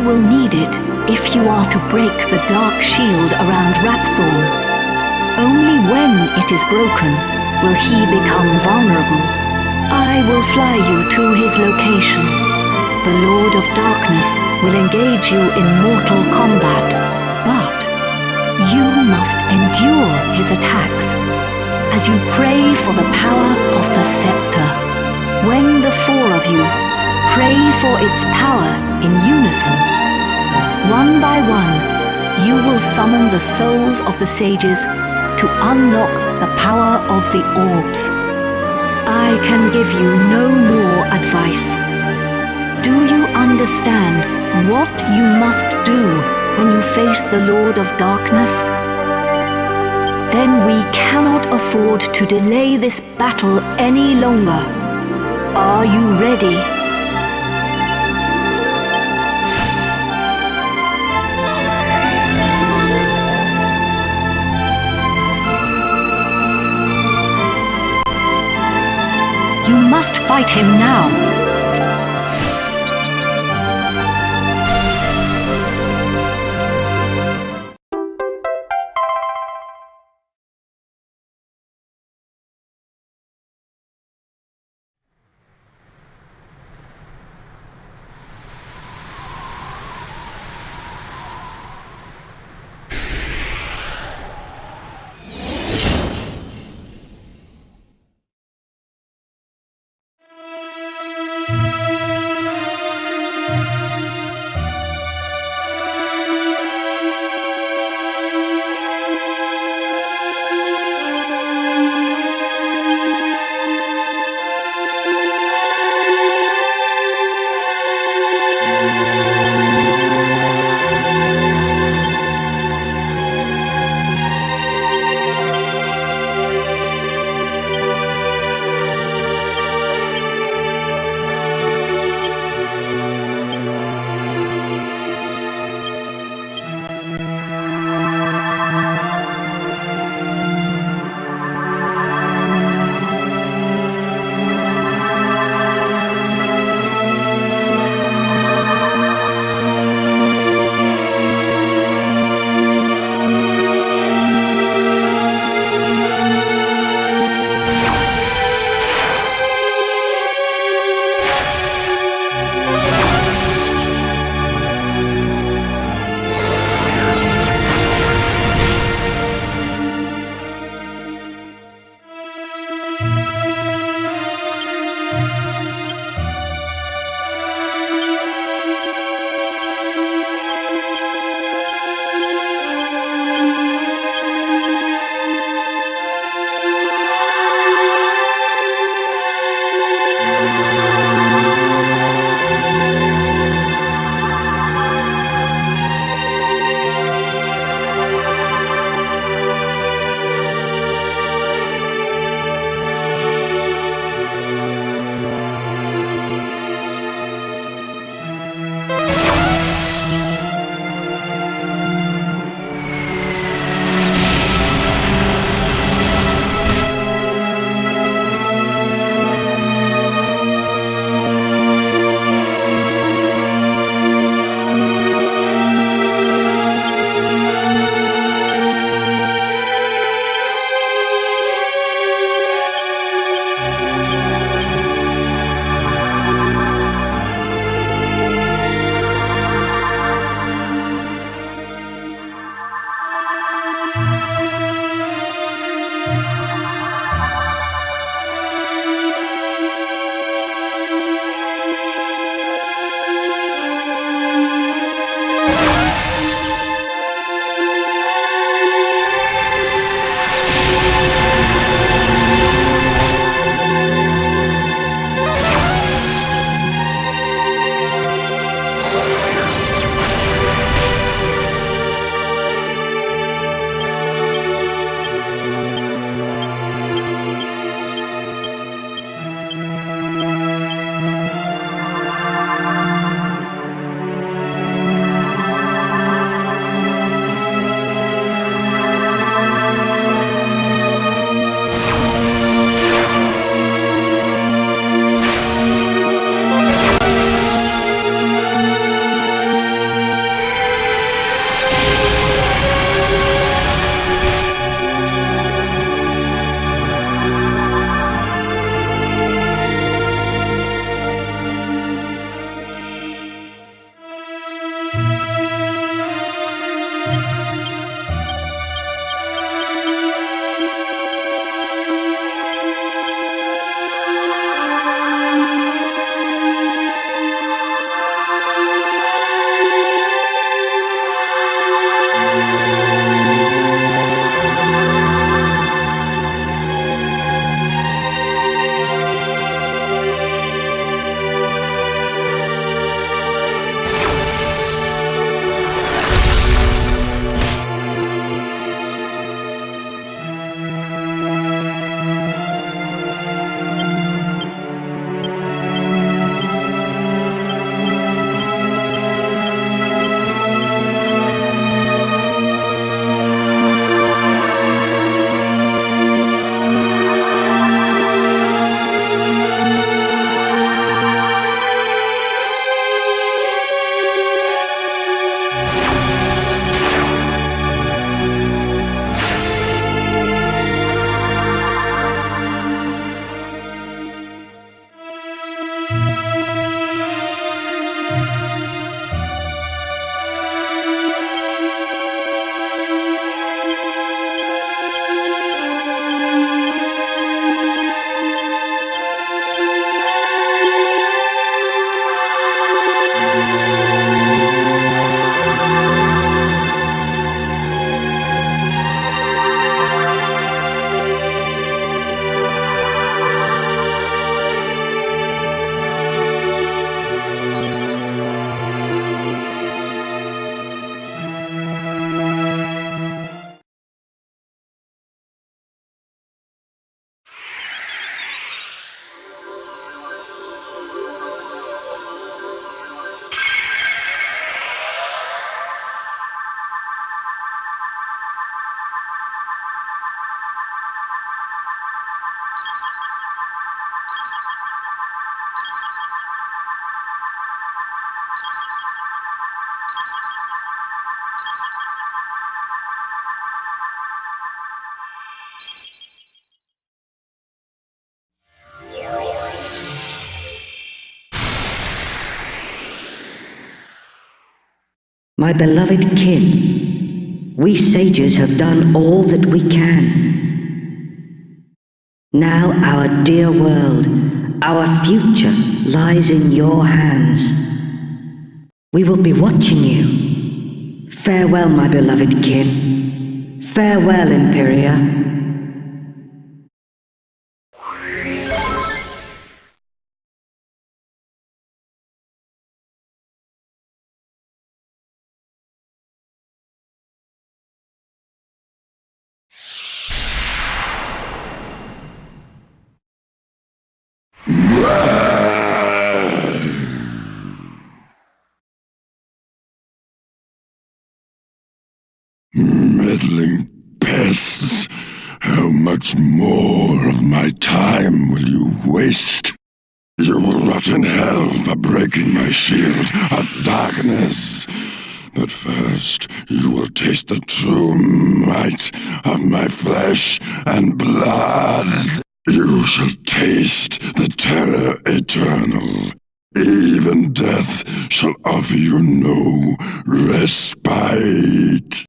will need it if you are to break the dark shield around Rhapthorne. Only when it is broken will he become vulnerable. I will fly you to his location. The Lord of Darkness will engage you in mortal combat, but you must endure his attacks as you pray for the power of the scepter. When the four of you pray for its power in unison, one by one, you will summon the souls of the sages to unlock the power of the orbs. I can give you no more advice. Do you understand what you must do when you face the Lord of Darkness? Then we cannot afford to delay this battle any longer. Are you ready? You must fight him now. My beloved kin, we sages have done all that we can. Now our dear world, our future lies in your hands. We will be watching you. Farewell, my beloved kin. Farewell, Imperia. Meddling pests! How much more of my time will you waste? You will rot in hell for breaking my shield of darkness. But first, you will taste the true might of my flesh and blood. You shall taste the terror eternal. Even death shall offer you no respite.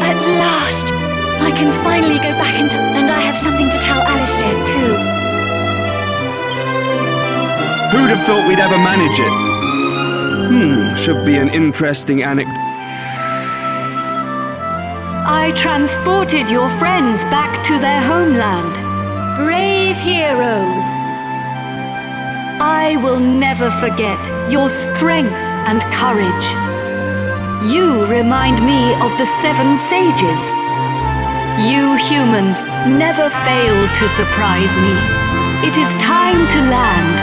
At last! I can finally go back in time, and I have something to tell Alistair, too. Who'd have thought we'd ever manage it? Should be an interesting anecdote. I transported your friends back to their homeland. Brave heroes! I will never forget your strength and courage. You remind me of the 7 sages. You humans never fail to surprise me. It is time to land.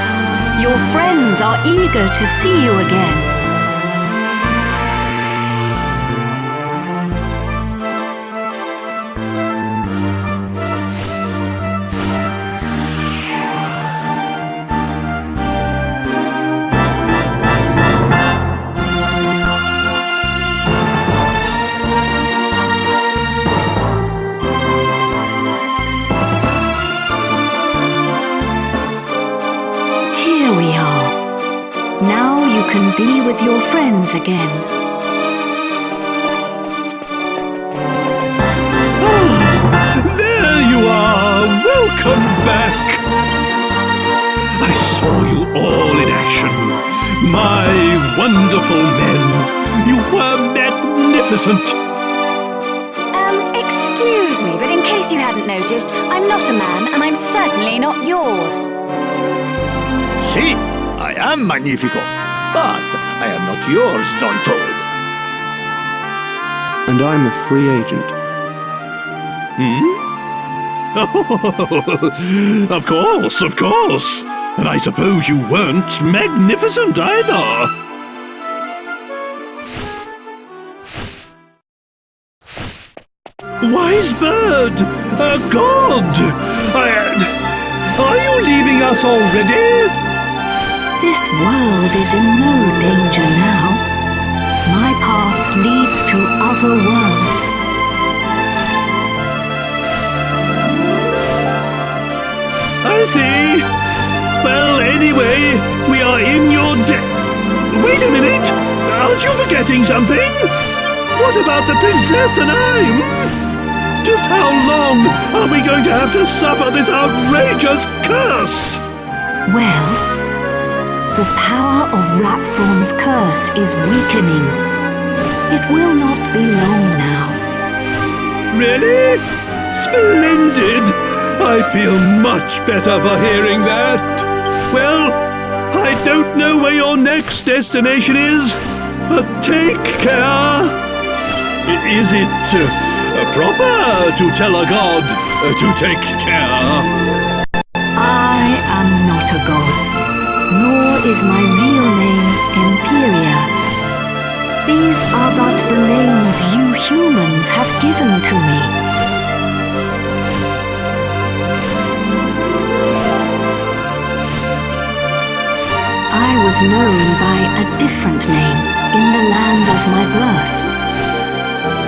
Your friends are eager to see you again. be with your friends again. There you are! Welcome back! I saw you all in action. My wonderful men. You were magnificent. Excuse me, but in case you hadn't noticed, I'm not a man, and I'm certainly not yours. See, I am magnifico, but I am not yours, Don Toad. And I'm a free agent. Oh, of course. And I suppose you weren't magnificent either. Wise bird! A god! Are you leaving us already? This world is in no danger now. My path leads to other worlds. I see. Well, anyway, we are in your Wait a minute! Aren't you forgetting something? What about the princess and I? Just how long are we going to have to suffer this outrageous curse? Well, the power of Rhapthorne's curse is weakening. It will not be long now. Really? Splendid! I feel much better for hearing that. Well, I don't know where your next destination is, but take care. Is it proper to tell a god to take care? I am not a god, nor is my real name Imperia. These are but the names you humans have given to me. I was known by a different name in the land of my birth.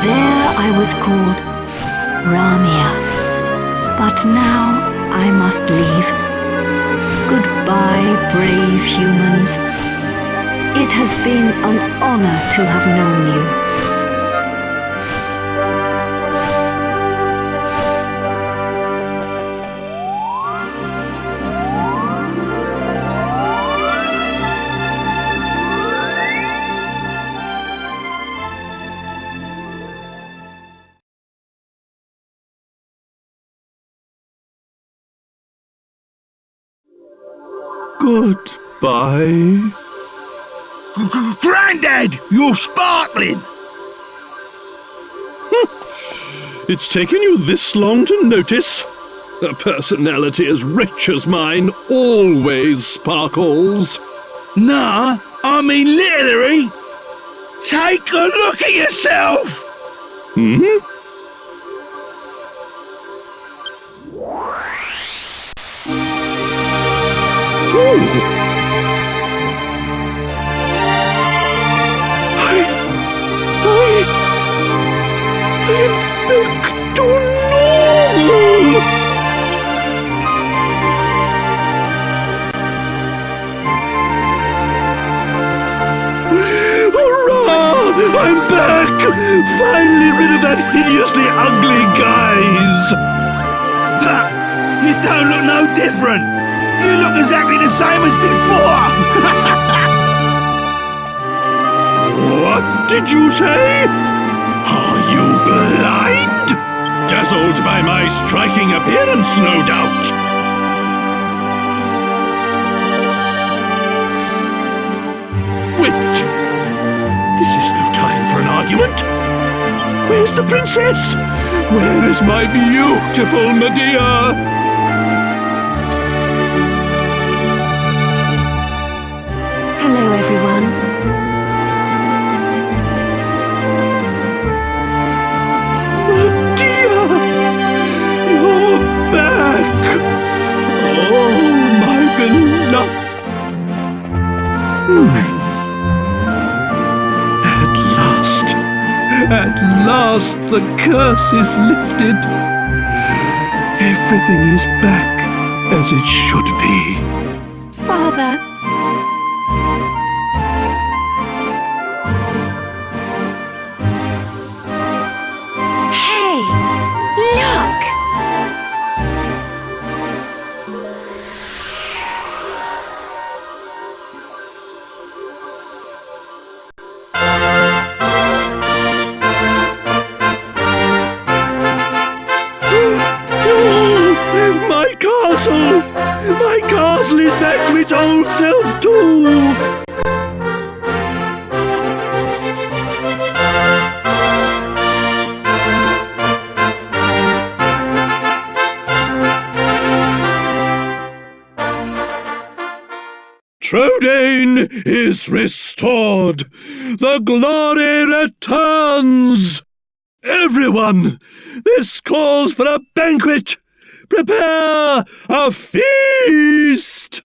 There I was called Ramia. But now I must leave. Goodbye, brave humans. It has been an honor to have known you. Goodbye. Grandad, you're sparkling! It's taken you this long to notice? A personality as rich as mine always sparkles. Nah, I mean literally. Take a look at yourself! I'm back! Finally rid of that hideously ugly guise! But you don't look no different! You look exactly the same as before! What did you say? Are you blind? Dazzled by my striking appearance, no doubt. Wait! This is no time for an argument. Where's the princess? Where is my beautiful Madea? Hello, everyone. Madea! You're back! Oh, my beloved! At last the curse is lifted. Everything is back as it should be. Father. castle! My castle is back to its old self too! Trodain is restored! The glory returns! Everyone, this calls for a banquet! Prepare a feast!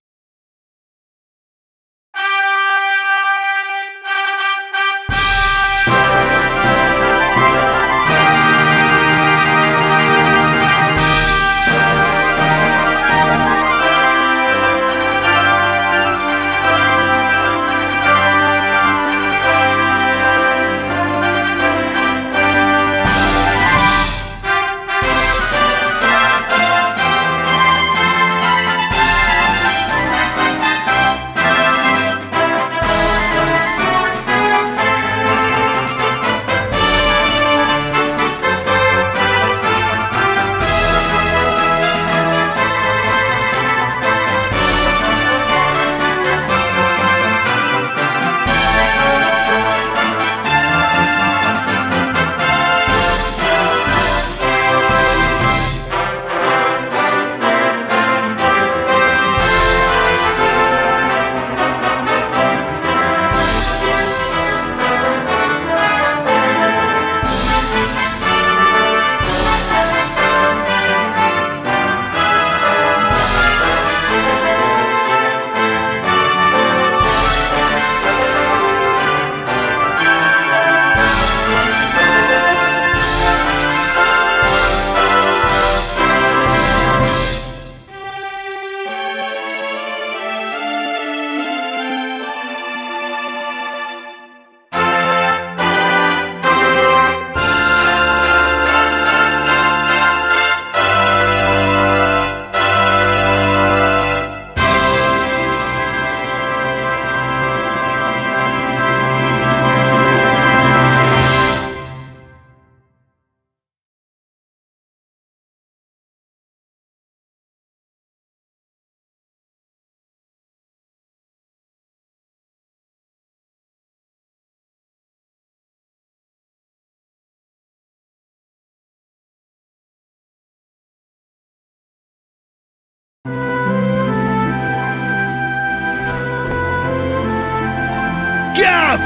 Gav!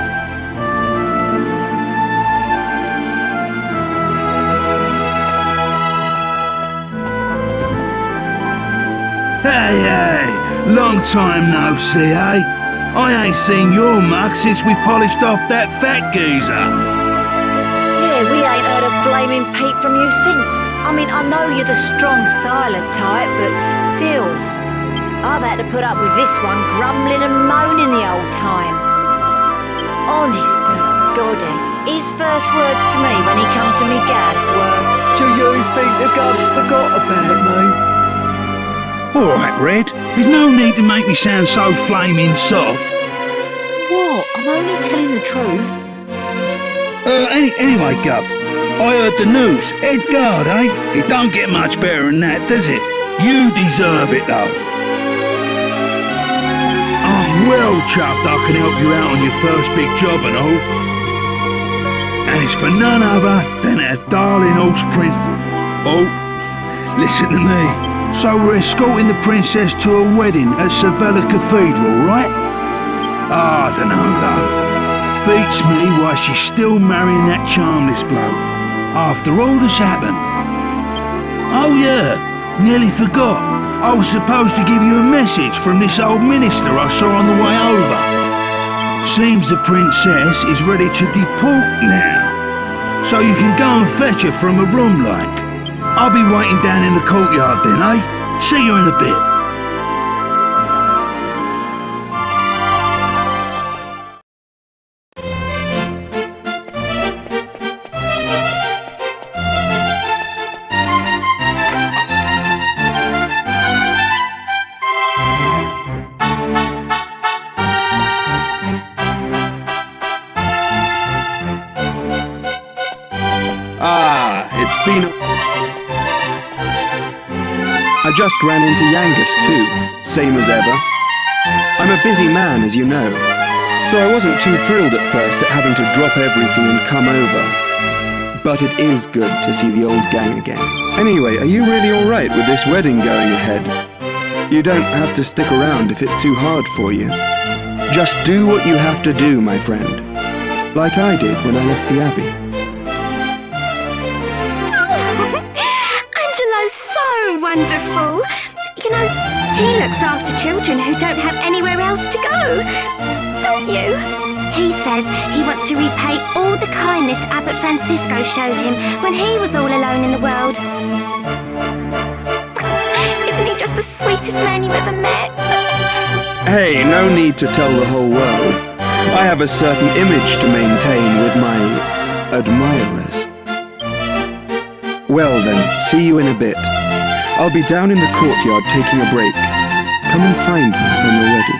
Hey, long time no see, eh? I ain't seen your mug since we polished off that fat geezer. Yeah, we ain't heard a flaming peep from you since. I mean, I know you're the strong, silent type, but still. I've had to put up with this one grumbling and moaning the old time. Honest to goddess, his first words to me when he come to me Gav were, "Do you think the gov's forgot about me?" All right, Red. There's no need to make me sound so flaming soft. what? I'm only telling the truth. Anyway, Gov, I heard the news. Edgard, eh? It don't get much better than that, does it? You deserve it, though. I'm well chuffed I can help you out on your first big job and all. And it's for none other than our darling horse Prince. Oh, listen to me. So we're escorting the princess to a wedding at Sevilla Cathedral, right? I don't know, though. Beats me why she's still marrying that charmless bloke, after all that's happened. Oh yeah, nearly forgot. I was supposed to give you a message from this old minister I saw on the way over. Seems the princess is ready to deport now, so you can go and fetch her from a room like. I'll be waiting down in the courtyard then, eh? See you in a bit. It's been... I I just ran into Yangus too, same as ever. I'm a busy man, as you know, so I wasn't too thrilled at first at having to drop everything and come over. But it is good to see the old gang again. Anyway, are you really alright with this wedding going ahead? You don't have to stick around if it's too hard for you. Just do what you have to do, my friend. Like I did when I left the Abbey. Angelo's so wonderful. You know, he looks after children who don't have anywhere else to go. Don't you? He says he wants to repay all the kindness Abbot Francisco showed him when he was all alone in the world. Isn't he just the sweetest man you ever met? Hey, no need to tell the whole world. I have a certain image to maintain with my admirers. Well then, see you in a bit. I'll be down in the courtyard taking a break. Come and find me when you're ready.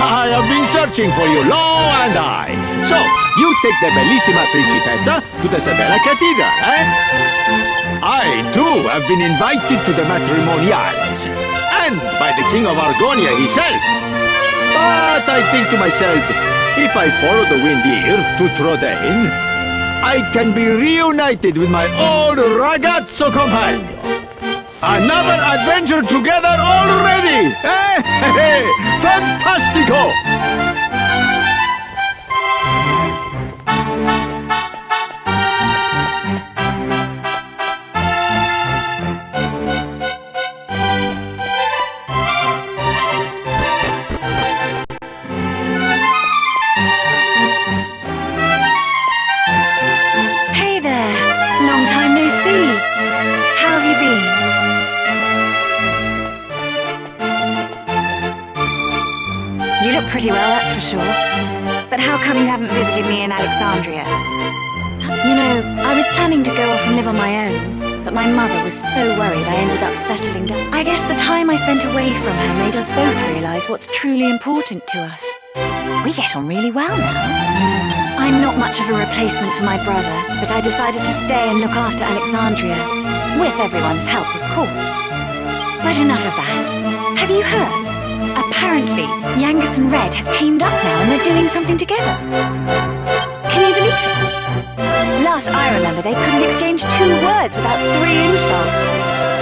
I have been searching for you long and high. So, you take the bellissima principessa to the Severa Cathedral, eh? I, too, have been invited to the matrimonials, and by the King of Argonia himself. But I think to myself, if I follow the wind here to Trodain, I can be reunited with my old ragazzo compagno. Another adventure together already! Eh? Fantastico! Hey there. Long time no see. How have you been? You look pretty well, that's for sure. But how come you haven't visited me in Alexandria? You know, I was planning to go off and live on my own, but my mother was so worried I ended up settling down. I guess the time I spent away from her made us both realise what's truly important to us. We get on really well now. I'm not much of a replacement for my brother, but I decided to stay and look after Alexandria. With everyone's help, of course. But enough of that. Have you heard? Apparently, Yangus and Red have teamed up now and they're doing something together. Can you believe it? Last I remember, they couldn't exchange 2 words without 3 insults.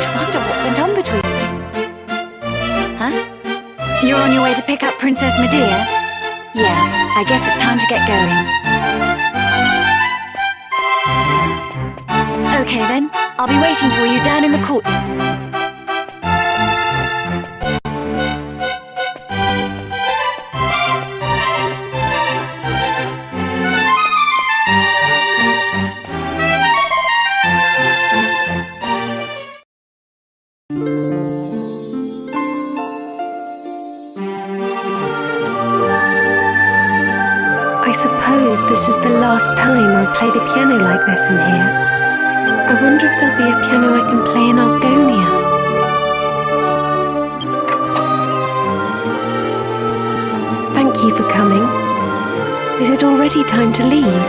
I wonder what went on between them. Huh? You're on your way to pick up Princess Madea? Yeah, I guess it's time to get going. Okay then, I'll be waiting for you down in the court. I suppose this is the last time I'll play the piano like this in here. I wonder if there'll be a piano I can play in Argonia. Thank you for coming. Is it already time to leave?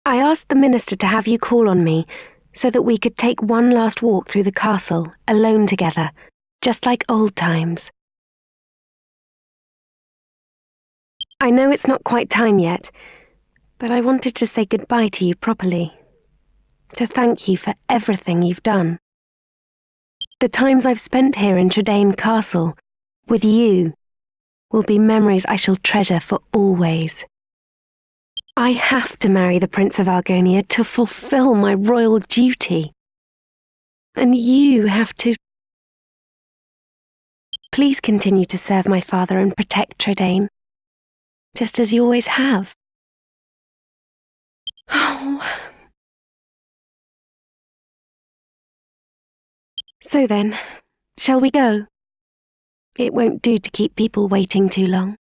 I asked the minister to have you call on me so that we could take one last walk through the castle, alone together, just like old times. I know it's not quite time yet, but I wanted to say goodbye to you properly, to thank you for everything you've done. The times I've spent here in Trudane Castle, with you, will be memories I shall treasure for always. I have to marry the Prince of Argonia to fulfill my royal duty. And you have to... Please continue to serve my father and protect Trudane, just as you always have. Oh. So then, shall we go? It won't do to keep people waiting too long.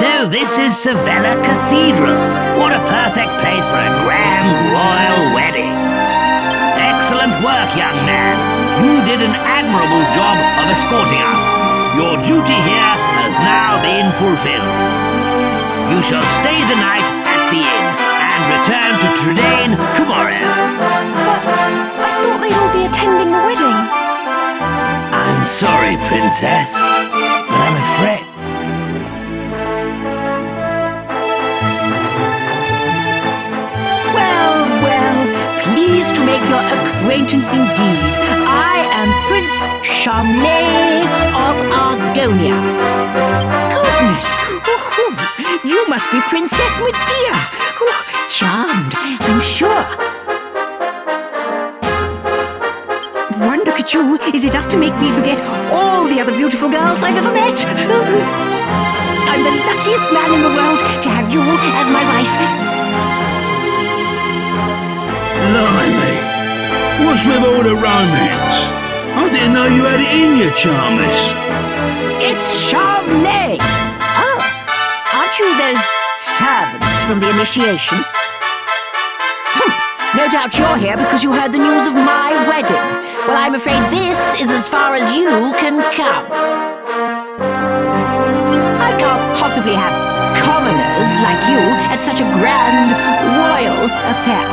So this is Savella Cathedral. What a perfect place for a grand royal wedding. Excellent work, young man. You did an admirable job of escorting us. Your duty here has now been fulfilled. You shall stay the night at the inn and return to Trudane tomorrow. But I thought they'd all be attending the wedding. I'm sorry, Princess, but I'm afraid... Pleased to make your acquaintance indeed. I am Prince Charmley of Argonia. Goodness! You must be Princess Madea. Charmed, I'm sure. One look at you is enough to make me forget all the other beautiful girls I've ever met. I'm the luckiest man in the world to have you as my wife. Blimey, What's with all the romance? I didn't know you had it in you, Charmless. It's Charmley! Oh, aren't you those servants from the initiation? No doubt you're here because you heard the news of my wedding. Well, I'm afraid this is as far as you can come. I can't possibly have commoners like you at such a grand royal affair.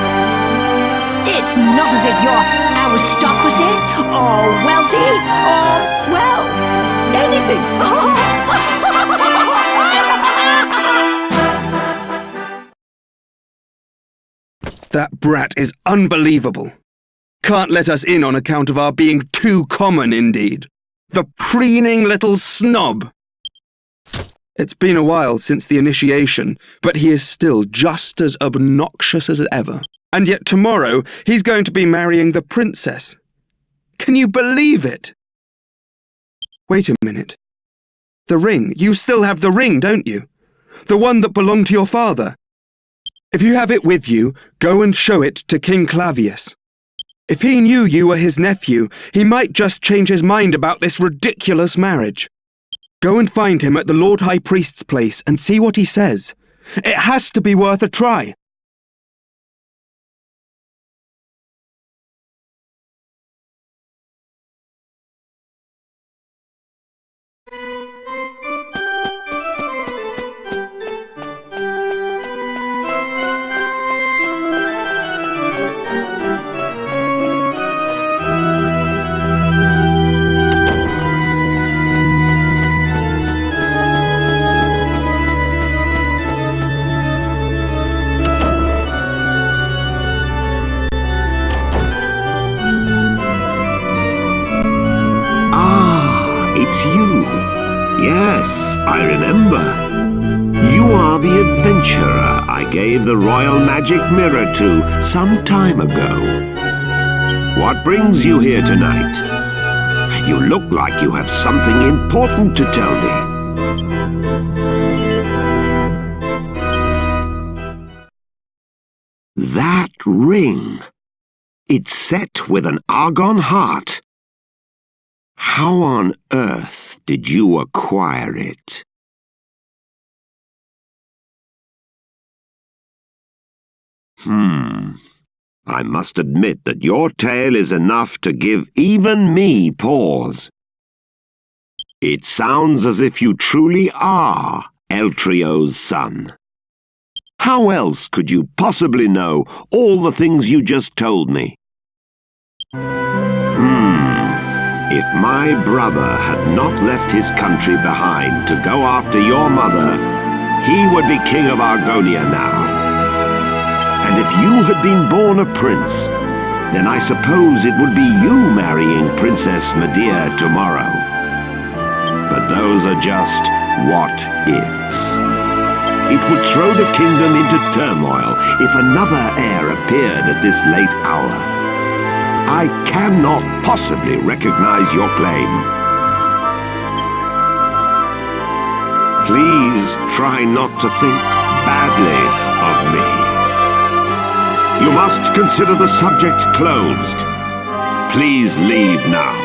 It's not as if you're aristocracy, or wealthy, or, well, anything. That brat is unbelievable. Can't let us in on account of our being too common, indeed. The preening little snob! It's been a while since the initiation, but he is still just as obnoxious as ever. And yet tomorrow he's going to be marrying the princess. Can you believe it? Wait a minute. The ring. You still have the ring, don't you? The one that belonged to your father. If you have it with you, go and show it to King Clavius. If he knew you were his nephew, he might just change his mind about this ridiculous marriage. Go and find him at the Lord High Priest's place and see what he says. It has to be worth a try. Yes, I remember. You are the adventurer I gave the royal magic mirror to some time ago. What brings you here tonight? You look like you have something important to tell me. That ring. It's set with an argon heart. How on earth did you acquire it? I must admit that your tale is enough to give even me pause. It sounds as if you truly are Eltrio's son. How else could you possibly know all the things you just told me? If my brother had not left his country behind to go after your mother, he would be king of Argonia now. And if you had been born a prince, then I suppose it would be you marrying Princess Madea tomorrow. But those are just what-ifs. It would throw the kingdom into turmoil if another heir appeared at this late hour. I cannot possibly recognize your claim. Please try not to think badly of me. You must consider the subject closed. Please leave now.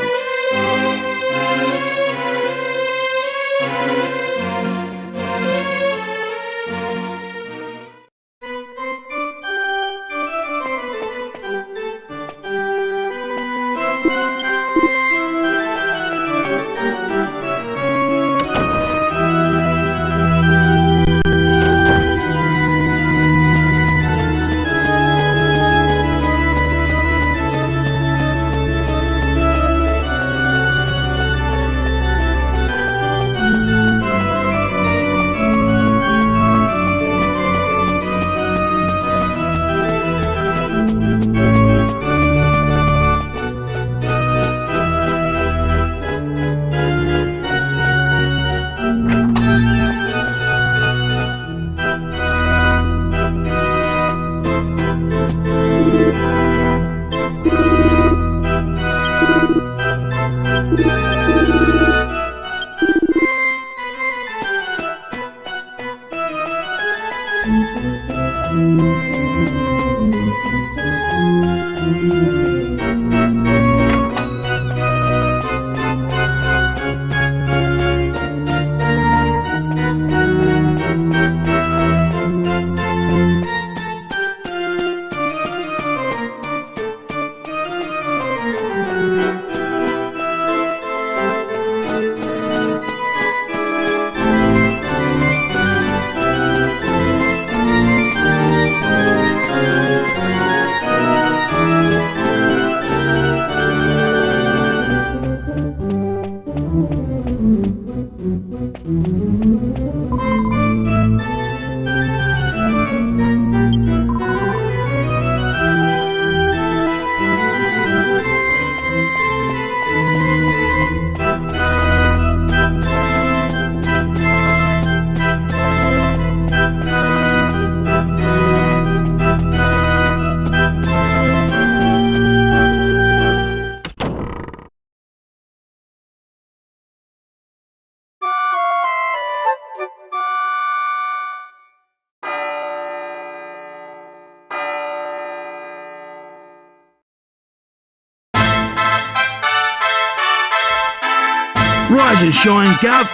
Rise and shine, Gov.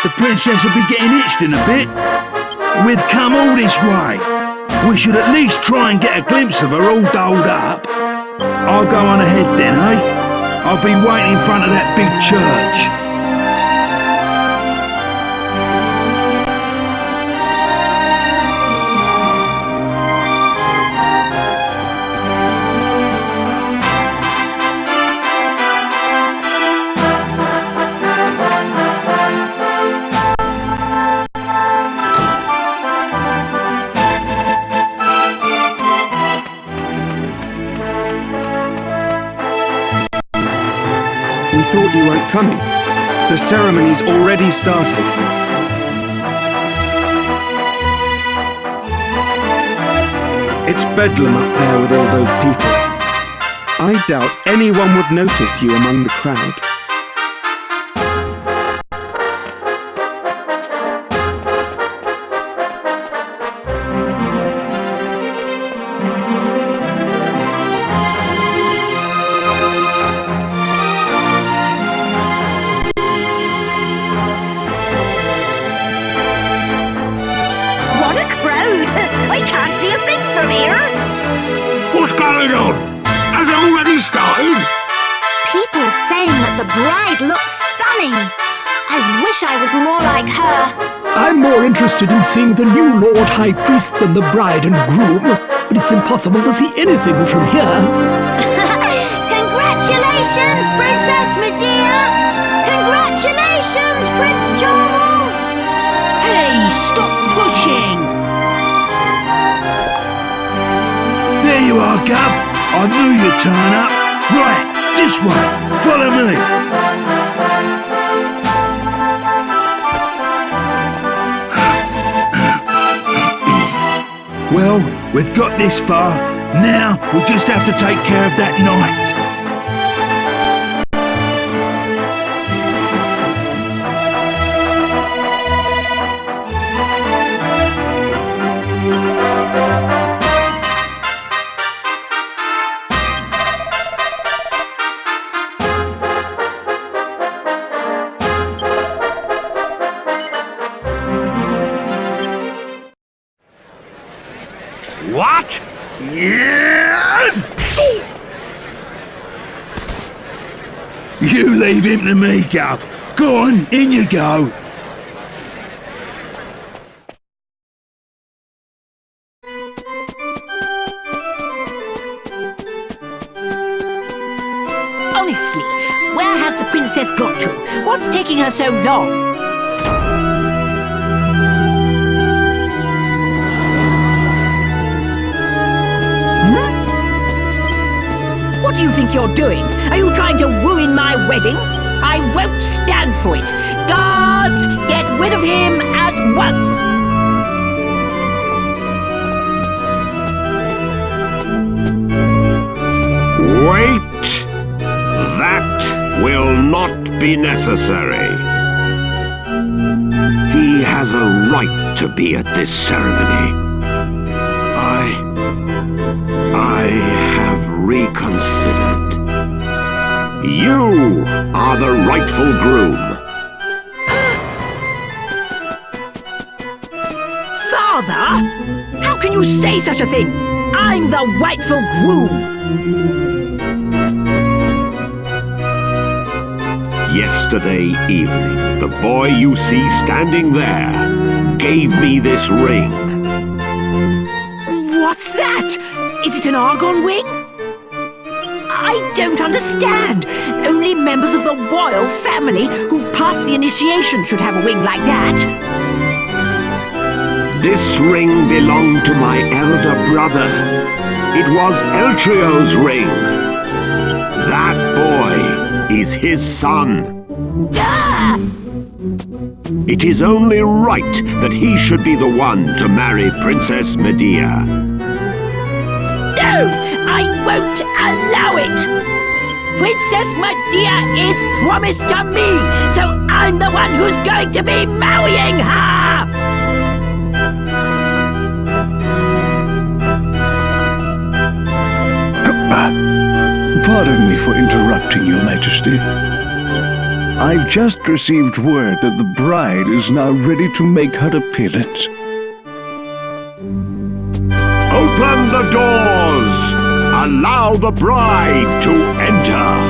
The princess will be getting itched in a bit. We've come all this way. We should at least try and get a glimpse of her all dolled up. I'll go on ahead then, eh? I'll be waiting in front of that big church. We thought you weren't coming. The ceremony's already started. It's bedlam up there with all those people. I doubt anyone would notice you among the crowd. What's going on? Has it already started? People are saying that the bride looks stunning. I wish I was more like her. I'm more interested in seeing the new Lord High Priest than the bride and groom, but it's impossible to see anything from here. Congratulations, Princess Madea! Congratulations, Prince Charles! Hey, stop pushing! There you are, Gov. I knew you'd turn up. Right, this way. Follow me. Well, we've got this far. Now, we'll just have to take care of that knight. What? You leave him to me, Gov. Go on, in you go. Honestly, where has the princess got to? What's taking her so long? What do you think you're doing? Are you trying to ruin my wedding? I won't stand for it. Guards, get rid of him at once! Wait! That will not be necessary. He has a right to be at this ceremony. I have reconsidered. You are the rightful groom. Father? How can you say such a thing? I'm the rightful groom! Yesterday evening, the boy you see standing there gave me this ring. What's that? Is it an argon ring? I don't understand. Only members of the royal family who've passed the initiation should have a ring like that. This ring belonged to my elder brother. It was Eltrio's ring. That boy is his son. Ah! It is only right that he should be the one to marry Princess Madea. No! I won't allow it! Princess Madea is promised to me, so I'm the one who's going to be marrying her! Pardon me for interrupting, Your Majesty. I've just received word that the bride is now ready to make her appearance. Open the doors! Allow the bride to enter!